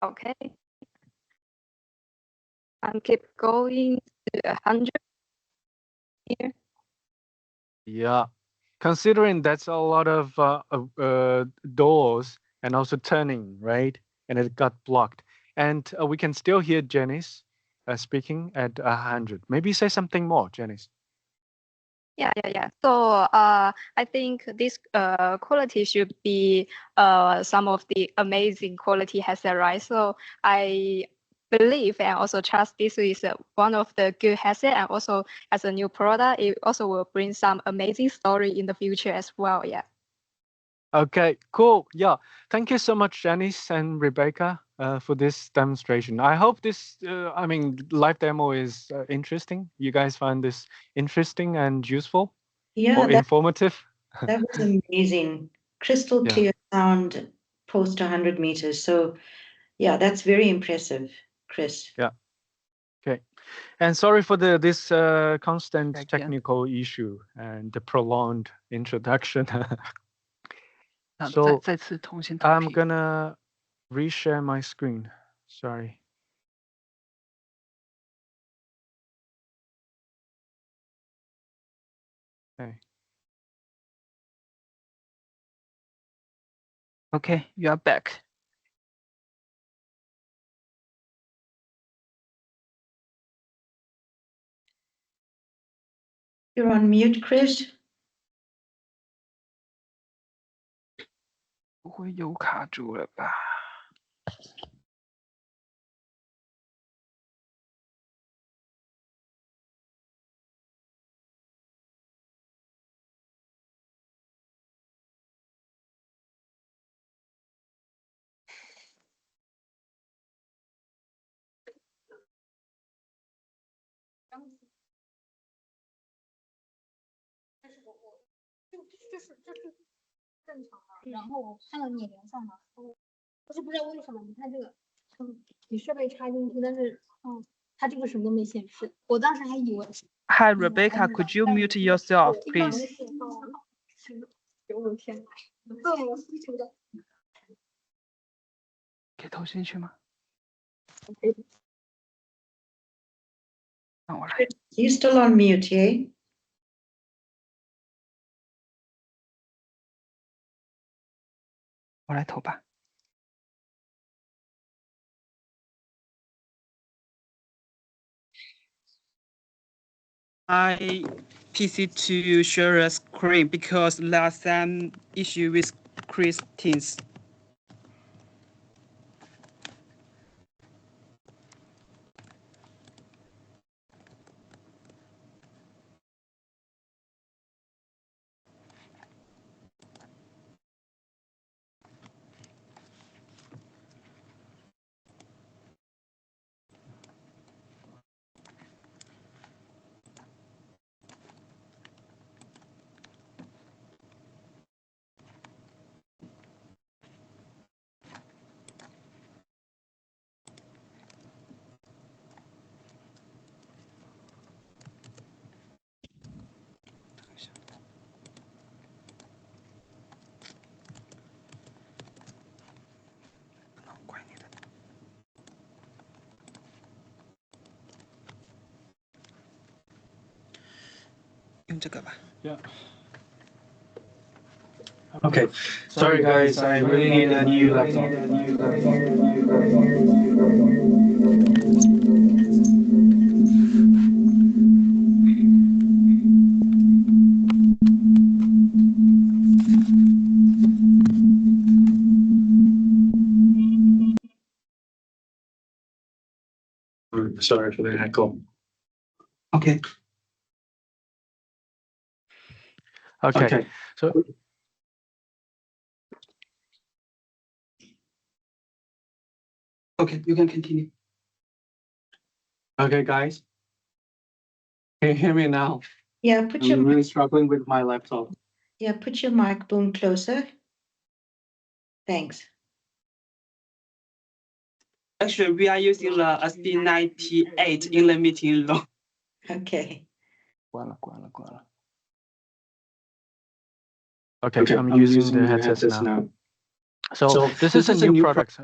S6: Okay. And keep going to 100 here.
S2: Yeah. Considering that's a lot of doors and also turning, right? And it got blocked. And we can still hear Janice speaking at 100. Maybe say something more, Janice.
S6: Yeah, yeah, yeah. So I think this quality should be some of the amazing quality headset, right? So I believe and also trust this is one of the good headset, and also as a new product, it also will bring some amazing story in the future as well. Yeah.
S2: Okay, cool. Yeah. Thank you so much, Janice and Rebecca, for this demonstration. I hope this, I mean, live demo is interesting. You guys find this interesting and useful
S1: Yeah,
S2: or informative?
S1: that was amazing. Crystal
S2: Yeah.
S1: clear sound post 100 meters. So yeah, that's very impressive, Chris.
S2: Yeah. Okay. And sorry for this constant
S3: Again.
S2: technical issue and the prolonged introduction.
S3: 再
S2: So
S3: 再次重新投
S2: I'm
S3: 屏。
S2: gonna reshare my screen. Sorry. Okay.
S3: Okay, you are back.
S1: You're on mute, Chris.
S3: 不会又卡住了吧？
S7: 正常的。然后我看到你连上了，不知道为什么，你看这个，你设备插进去，但是它这个什么都没显示，我当时还以为。
S3: Hi Rebecca, could you mute yourself, please?
S7: 我的天，对，我是觉得。
S3: 可以投进去吗？那我来。
S1: You still on mute, yeah?
S3: 我来投吧。I PC to share a screen because last time issue with Christine's.
S2: Yeah.
S4: Okay. Sorry guys, I really need a new laptop. Sorry for the echo.
S5: Okay.
S2: Okay. So
S5: Okay, you can continue.
S4: Okay, guys. Can you hear me now?
S1: Yeah, put your
S4: I'm really struggling with my laptop.
S1: put your microphone closer. Thanks.
S5: Actually, we are using the SB98 in the meeting room.
S1: Okay.
S2: Okay, I'm using the headsets now. So this is a new product,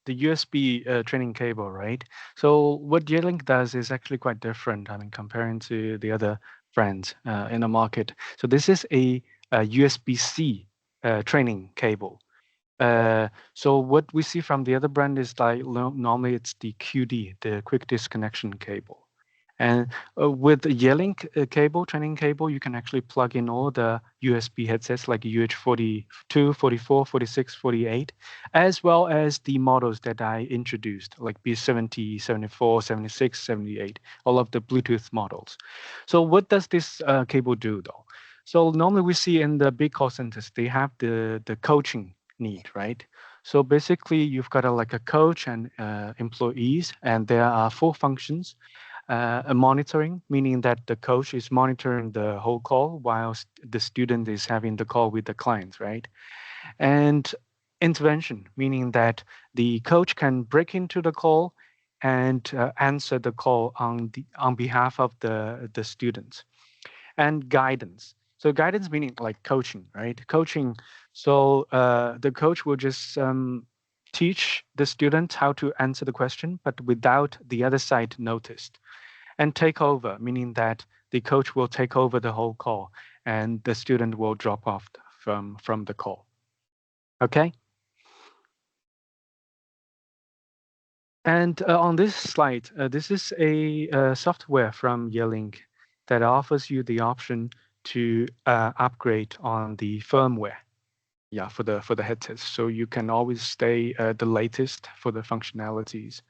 S2: the USB training cable, right? So what Yealink does is actually quite different. I mean, comparing to the other brands in the market. So this is a USB-C training cable. So what we see from the other brand is like normally it's the QD, the quick disconnection cable. And with the Yealink cable, training cable, you can actually plug in all the USB headsets like UH42, 44, 46, 48, as well as the models that I introduced, like B70, 74, 76, 78, all of the Bluetooth models. So what does this cable do though? So normally we see in the big call centers, they have the coaching need, right? So basically you've got like a coach and employees, and there are 4 functions. A monitoring, meaning that the coach is monitoring the whole call whilst the student is having the call with the client, right? And intervention, meaning that the coach can break into the call and answer the call on behalf of the students. And guidance. So guidance meaning like coaching, right? Coaching. So the coach will just teach the student how to answer the question, but without the other side noticed. And take over, meaning that the coach will take over the whole call and the student will drop off from the call. Okay? And on this slide, this is a software from Yealink that offers you the option to upgrade on the firmware. Yeah, for the headsets. So you can always stay the latest for the functionalities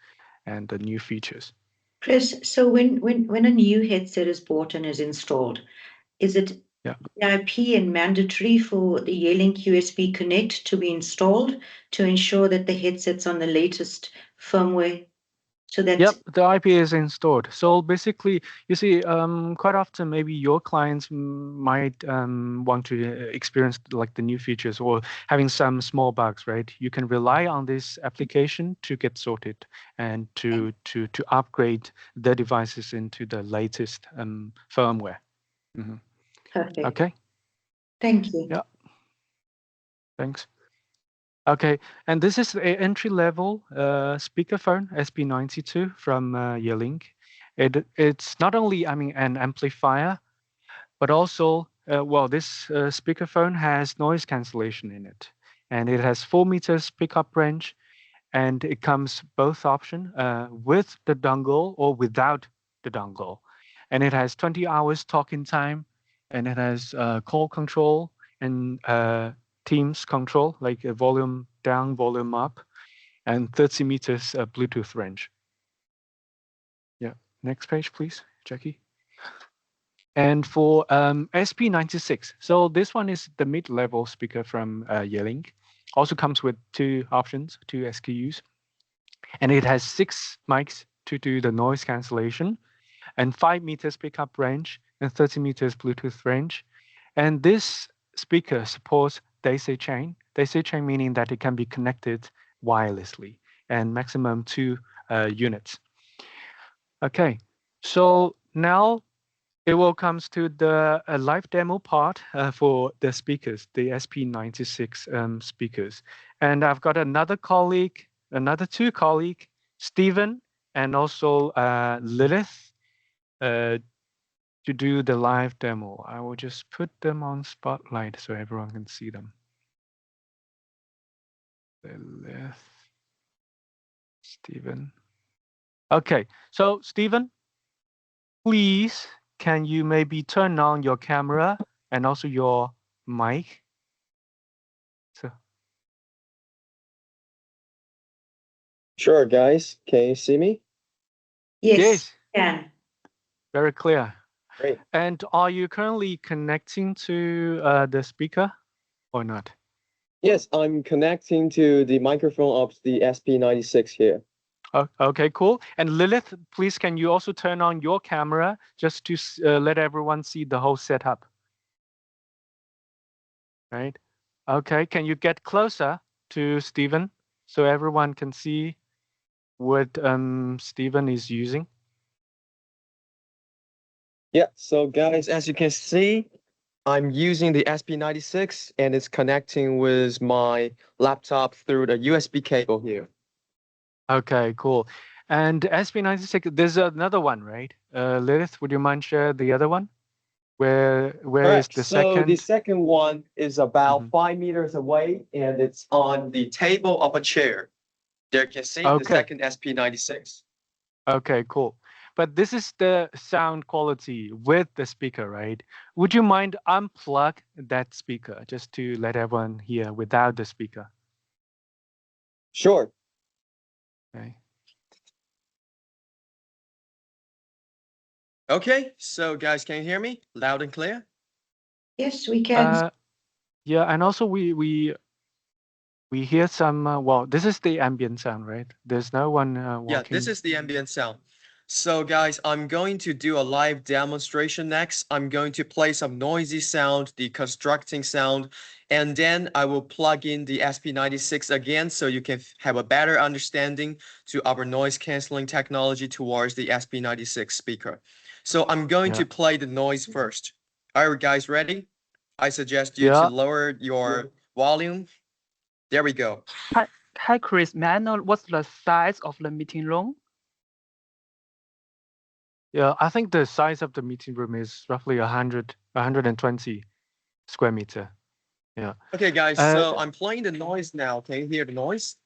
S2: and the new features.
S1: Chris, so when a new headset is bought and is installed, is it VIP and mandatory for the Yealink USB Connect to be installed to ensure that the headset's on the latest firmware? So that
S2: the IP is installed. So basically, you see, quite often maybe your clients might want to experience like the new features or having some small bugs, right? You can rely on this application to get sorted and to upgrade the devices into the latest firmware. Mm-hmm.
S1: Perfect.
S2: Okay.
S1: Thank you.
S2: Yeah. Thanks. Okay, and this is an entry-level speakerphone SP92 from Yealink. It's not only, I mean, an amplifier, but also, well, this speakerphone has noise cancellation in it, and it has 4 meters pickup range, and it comes both option with the dongle or without the dongle, and it has 20 hours talking time, and it has call control and Teams control, like a volume down, volume up, and 30 meters Bluetooth range. Yeah, next page, please, Jackie. And for SP96, so this one is the mid-level speaker from Yealink. Also comes with 2 options, 2 SKUs. And it has 6 mics to do the noise cancellation, and 5 meters pickup range, and 30 meters Bluetooth range. And this speaker supports daisy chain meaning that it can be connected wirelessly, and maximum 2 units. Okay, so now it will comes to the live demo part for the speakers, the SP96 speakers. And I've got another 2 colleague, Stephen and also Lilith, to do the live demo. I will just put them on spotlight so everyone can see them. Lilith, Stephen. Okay, so Stephen, please, can you maybe turn on your camera and also your mic? So.
S8: Sure, guys. Can you see me?
S1: Yes, can.
S2: Very clear.
S8: Great.
S2: And are you currently connecting to the speaker or not?
S8: Yes, I'm connecting to the microphone of the SP96 here.
S2: Oh, okay, cool. And Lilith, please, can you also turn on your camera just to let everyone see the whole setup? Right. Okay, can you get closer to Stephen so everyone can see what Stephen is using?
S8: Yeah, so guys, as you can see, I'm using the SP96 and it's connecting with my laptop through the USB cable here.
S2: Okay, cool. And SP96, there's another one, right? Lilith, would you mind share the other one? Where is
S8: Correct.
S2: the
S8: So
S2: second?
S8: the second one is about
S2: Mhm.
S8: 5 meters away and it's on the table of a chair. There you can see the
S2: Okay.
S8: second SP96.
S2: Okay, cool. But this is the sound quality with the speaker, right? Would you mind unplug that speaker just to let everyone hear without the speaker?
S8: Sure.
S2: Okay.
S8: Okay, so guys, can you hear me loud and clear?
S1: Yes, we can.
S2: Yeah, and also we hear some. Well, this is the ambient sound, right? There's no one walking.
S8: Yeah, this is the ambient sound. So guys, I'm going to do a live demonstration next. I'm going to play some noisy sound, the constructing sound, and then I will plug in the SP96 again so you can have a better understanding to our noise canceling technology towards the SP96 speaker. So I'm going to play the noise first. Are you guys ready? I suggest you to lower your volume. There we go.
S3: Hi, Chris. May I know what's the size of the meeting room?
S2: Yeah, I think the size of the meeting room is roughly 120 square meter. Yeah.
S8: Okay, guys, so I'm playing the noise now. Can you hear the noise?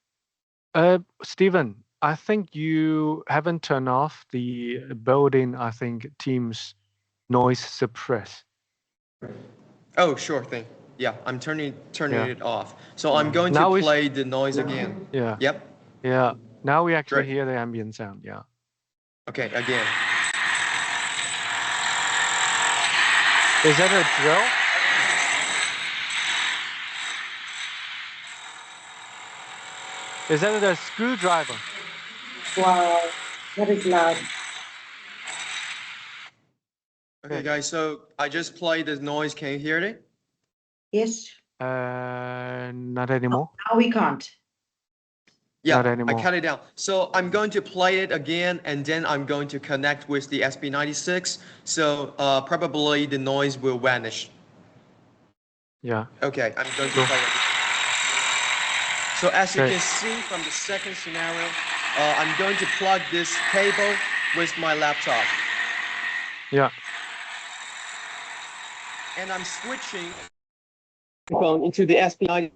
S2: Stephen, I think you haven't turned off the built-in, I think, Teams noise suppress.
S8: Oh, sure thing. Yeah, I'm turning
S2: Yeah.
S8: it off. So I'm going
S2: Now
S8: to
S2: it's-
S8: play the noise again.
S2: Yeah.
S8: Yep.
S2: Yeah. Now we actually
S8: Great.
S2: hear the ambient sound. Yeah.
S8: Okay, again.
S2: Is that a drill? Is that a screwdriver?
S1: Wow, that is loud.
S8: Okay, guys, so I just played the noise. Can you hear it?
S1: Yes.
S2: Not anymore.
S1: Now we can't.
S8: Yeah,
S2: Not anymore.
S8: I cut it down. So I'm going to play it again, and then I'm going to connect with the SP96. So probably the noise will vanish.
S2: Yeah.
S8: Okay, I'm going to play it. So as you can see from the second scenario, I'm going to plug this cable with my laptop.
S2: Yeah.
S8: And I'm switching phone into the SP90.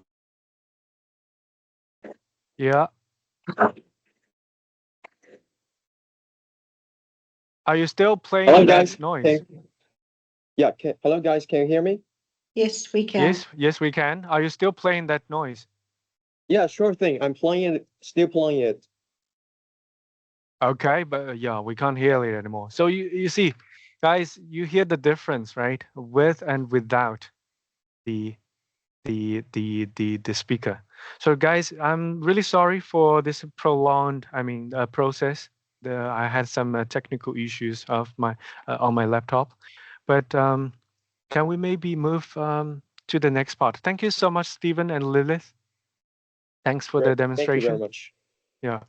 S2: Yeah. Are you still playing
S8: Hello,
S2: that
S8: guys.
S2: noise?
S8: Yeah. Hello, guys. Can you hear me?
S1: Yes, we can.
S2: Yes, we can. Are you still playing that noise?
S8: Yeah, sure thing. I'm playing it, still playing it.
S2: Okay, but yeah, we can't hear it anymore. So you see, guys, you hear the difference, right? With and without the speaker. So guys, I'm really sorry for this prolonged, process. I had some technical issues of my on my laptop, but can we maybe move to the next part? Thank you so much, Stephen and Lilith. Thanks for the demonstration.
S8: Thank you very much.
S2: Yeah.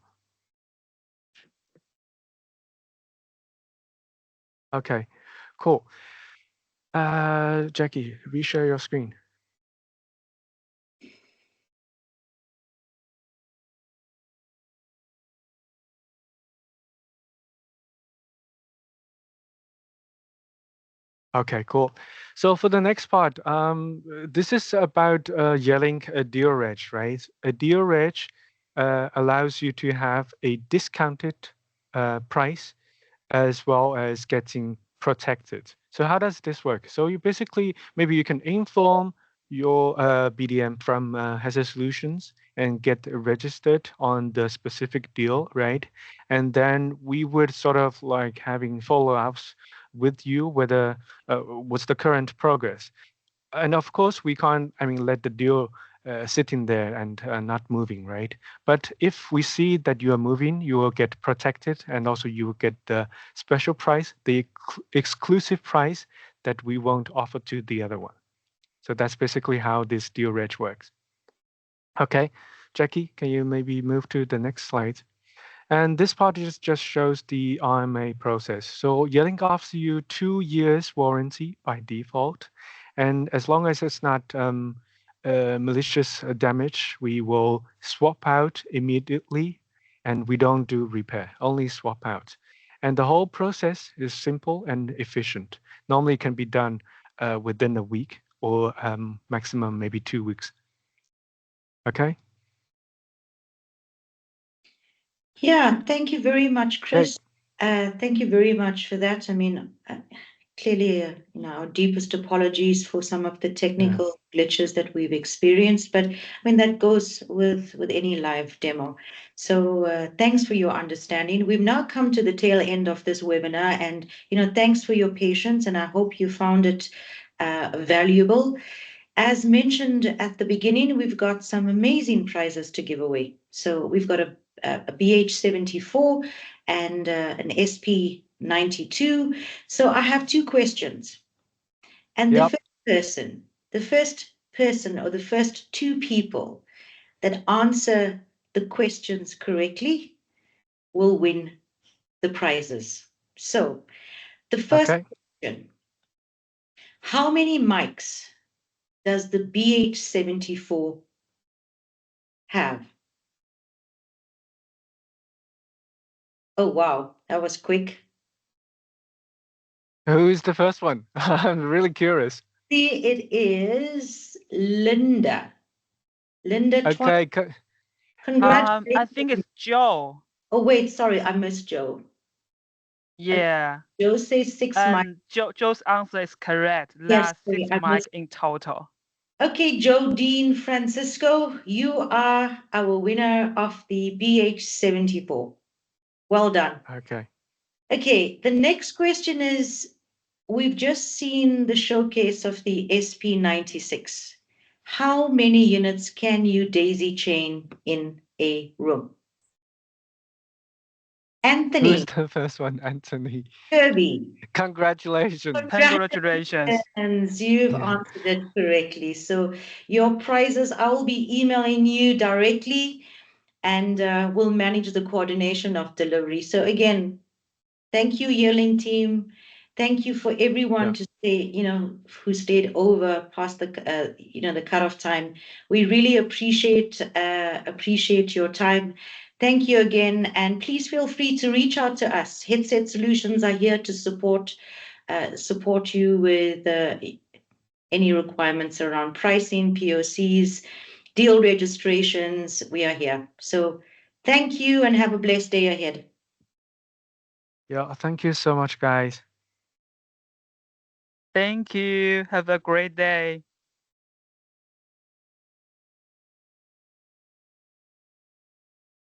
S2: Okay, cool. Jackie, reshare your screen. Okay, cool. So for the next part, this is about Yealink a deal reg, right? A deal reg allows you to have a discounted price as well as getting protected. So how does this work? So you basically, maybe you can inform your BDM from Hazard Solutions, and get registered on the specific deal, right? And then we would sort of like having follow-ups with you whether what's the current progress. And of course, we can't, I mean, let the deal sitting there and not moving, right? But if we see that you are moving, you will get protected, and also you will get the special price, the exclusive price that we won't offer to the other one. So that's basically how this deal reg works. Okay, Jackie, can you maybe move to the next slide? And this part just shows the RMA process. So Yealink offers you 2 years warranty by default. And as long as it's not malicious damage, we will swap out immediately, and we don't do repair, only swap out. And the whole process is simple and efficient. Normally it can be done within a week or maximum maybe 2 weeks. Okay?
S1: Yeah, thank you very much, Chris. Thank you very much for that. I mean, clearly, our deepest apologies for some of the technical glitches that we've experienced, but I mean, that goes with any live demo. So thanks for your understanding. We've now come to the tail end of this webinar, and, thanks for your patience, and I hope you found it valuable. As mentioned at the beginning, we've got some amazing prizes to give away. So we've got a BH74 and an SP92. So I have 2 questions. And the first person or the first 2 people that answer the questions correctly will win the prizes. So the first question, how many mics does the BH74 have? Oh, wow, that was quick.
S2: Who is the first one? I'm really curious.
S1: It is Linda. Linda,
S2: okay.
S1: Congratulations.
S3: I think it's Joe.
S1: Oh, wait, sorry, I missed Joe.
S3: Yeah.
S1: Joe says 6 mics.
S3: And Joe's answer is correct.
S1: Yes,
S3: That's 6 mics in total.
S1: Okay, Joe Dean Francisco, you are our winner of the BH74. Well done.
S2: Okay.
S1: Okay, the next question is, we've just seen the showcase of the SP96. How many units can you daisy chain in a room? Anthony.
S2: Who's the first one? Anthony.
S1: Kirby.
S2: Congratulations.
S3: Congratulations.
S1: You've answered it correctly. So your prizes, I will be emailing you directly, and we'll manage the coordination of delivery. So again, thank you, Yealink team. Thank you for everyone to stay, who stayed over past the, the cutoff time. We really appreciate your time. Thank you again, and please feel free to reach out to us. Headset Solutions are here to support you with any requirements around pricing, POCs, deal registrations. We are here. So thank you, and have a blessed day ahead.
S2: Yeah, thank you so much, guys.
S3: Thank you. Have a great day.